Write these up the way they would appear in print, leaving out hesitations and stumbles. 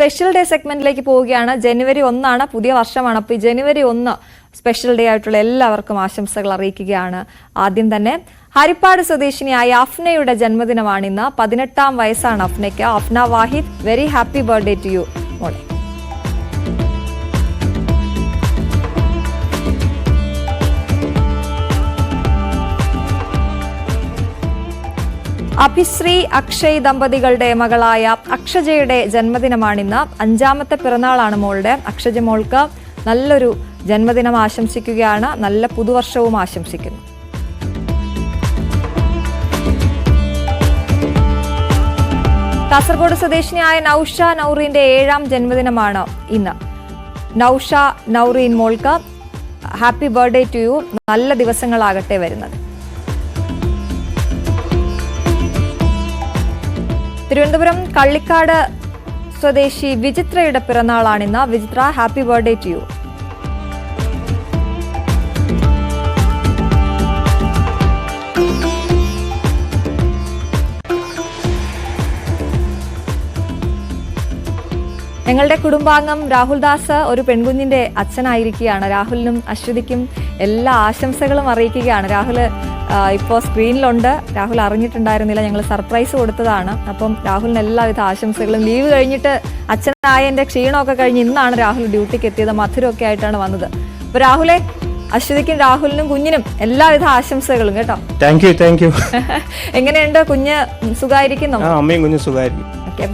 Special day സെഗ്മെന്റിലേക്ക് പോവുകയാണ്. ജനുവരി 1 പുതിയ വർഷമാണ്. അപ്പോൾ ഈ ജനുവരി 1 സ്പെഷ്യൽ ഡേ ആയിട്ടുള്ള എല്ലാവർക്കും ആശംസകൾ അറിയിക്കുകയാണ്. ആദ്യം തന്നെ ഹരിപ്പാട് സ്വദേശിനിയായ അഫ്നയുടെ ജന്മദിനമാണിന്ന്. 18ാം വയസ്സാണ് അഫ്നയ്ക്ക്. Afna Wahid, very happy birthday to you മോളെ. അഭിശ്രീ അക്ഷയ് ദമ്പതികളുടെ മകളായ അക്ഷജയുടെ ജന്മദിനമാണിന്ന്. 5ാമത്തെ പിറന്നാളാണ് മോളുടെ. അക്ഷജ മോൾക്ക് നല്ലൊരു ജന്മദിനം ആശംസിക്കുകയാണ്. നല്ല പുതുവർഷവും ആശംസിക്കുന്നു. കാസർഗോഡ് സ്വദേശിനിയായ നൌഷ നൌറീന്റെ 7ാം ജന്മദിനമാണ് ഇന്ന്. നൌഷ നൌറീൻ മോൾക്ക് ഹാപ്പി ബർത്ത്ഡേ ടു യു. നല്ല ദിവസങ്ങളാകട്ടെ വരുന്നത്. തിരുവനന്തപുരം കള്ളിക്കാട് സ്വദേശി വിചിത്രയുടെ പിറന്നാളാണിന്ന്. വിചിത്ര, ഹാപ്പി ബർത്ത്ഡേ ടു യു. ഞങ്ങളുടെ കുടുംബാംഗം രാഹുൽ ദാസ് ഒരു പെൺകുഞ്ഞിന്റെ അച്ഛനായിരിക്കുകയാണ്. രാഹുലിനും അശ്വതിക്കും എല്ലാ ആശംസകളും അറിയിക്കുകയാണ്. രാഹുൽ ഇപ്പോൾ സ്ക്രീനിലുണ്ട്. രാഹുൽ അറിഞ്ഞിട്ടുണ്ടായിരുന്നില്ല, ഞങ്ങൾ സർപ്രൈസ് കൊടുത്തതാണ്. അപ്പം രാഹുലിന് എല്ലാവിധ ആശംസകളും. ലീവ് കഴിഞ്ഞിട്ട് അച്ഛനായതിന്റെ ക്ഷീണമൊക്കെ കഴിഞ്ഞ് ഇന്നാണ് രാഹുൽ ഡ്യൂട്ടിക്ക് എത്തിയത്. മധുരമൊക്കെ ആയിട്ടാണ് വന്നത്. അപ്പൊ രാഹുലെ, അശ്വതിക്കും രാഹുലിനും കുഞ്ഞിനും എല്ലാവിധ ആശംസകളും കേട്ടോ. Thank you. എങ്ങനെയുണ്ട് കുഞ്ഞ്? സുഖായിരിക്കുന്നു? അമ്മയും കുഞ്ഞും സുഖായിരിക്കും.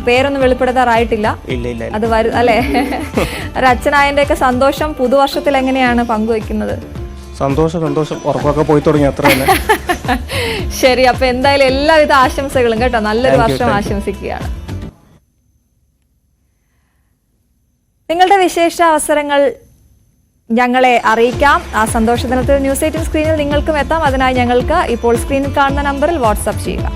പേരൊന്നും വെളിപ്പെടുത്താറായിട്ടില്ല. അത് വരും അല്ലേ? ഒരു അച്ഛനായതിന്റെ ഒക്കെ സന്തോഷം പുതുവർഷത്തിൽ എങ്ങനെയാണ് പങ്കുവെക്കുന്നത്? സന്തോഷം ഉറപ്പൊക്കെ പോയി തുടങ്ങി, അത്ര തന്നെ. ശരി, അപ്പൊ എന്തായാലും എല്ലാവിധ ആശംസകളും കേട്ടോ. നല്ലൊരു വർഷം ആശംസിക്കുകയാണ്. നിങ്ങളുടെ വിശേഷ അവസരങ്ങൾ ഞങ്ങളെ അറിയിക്കാം. ആ സന്തോഷ ദിനത്തിൽ ന്യൂസ് 18 സ്ക്രീനിൽ നിങ്ങൾക്കും എത്താം. അതിനായി ഞങ്ങൾക്ക് ഇപ്പോൾ സ്ക്രീനിൽ കാണുന്ന നമ്പറിൽ വാട്സ്ആപ്പ് ചെയ്യുക.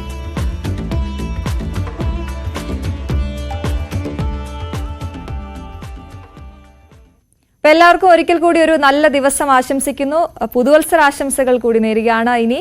എല്ലാവർക്കും ഒരിക്കൽ കൂടി ഒരു നല്ല ദിവസം ആശംസിക്കുന്നു. പുതുവത്സര ആശംസകൾ കൂടി നേരുകയാണ്. ഇനി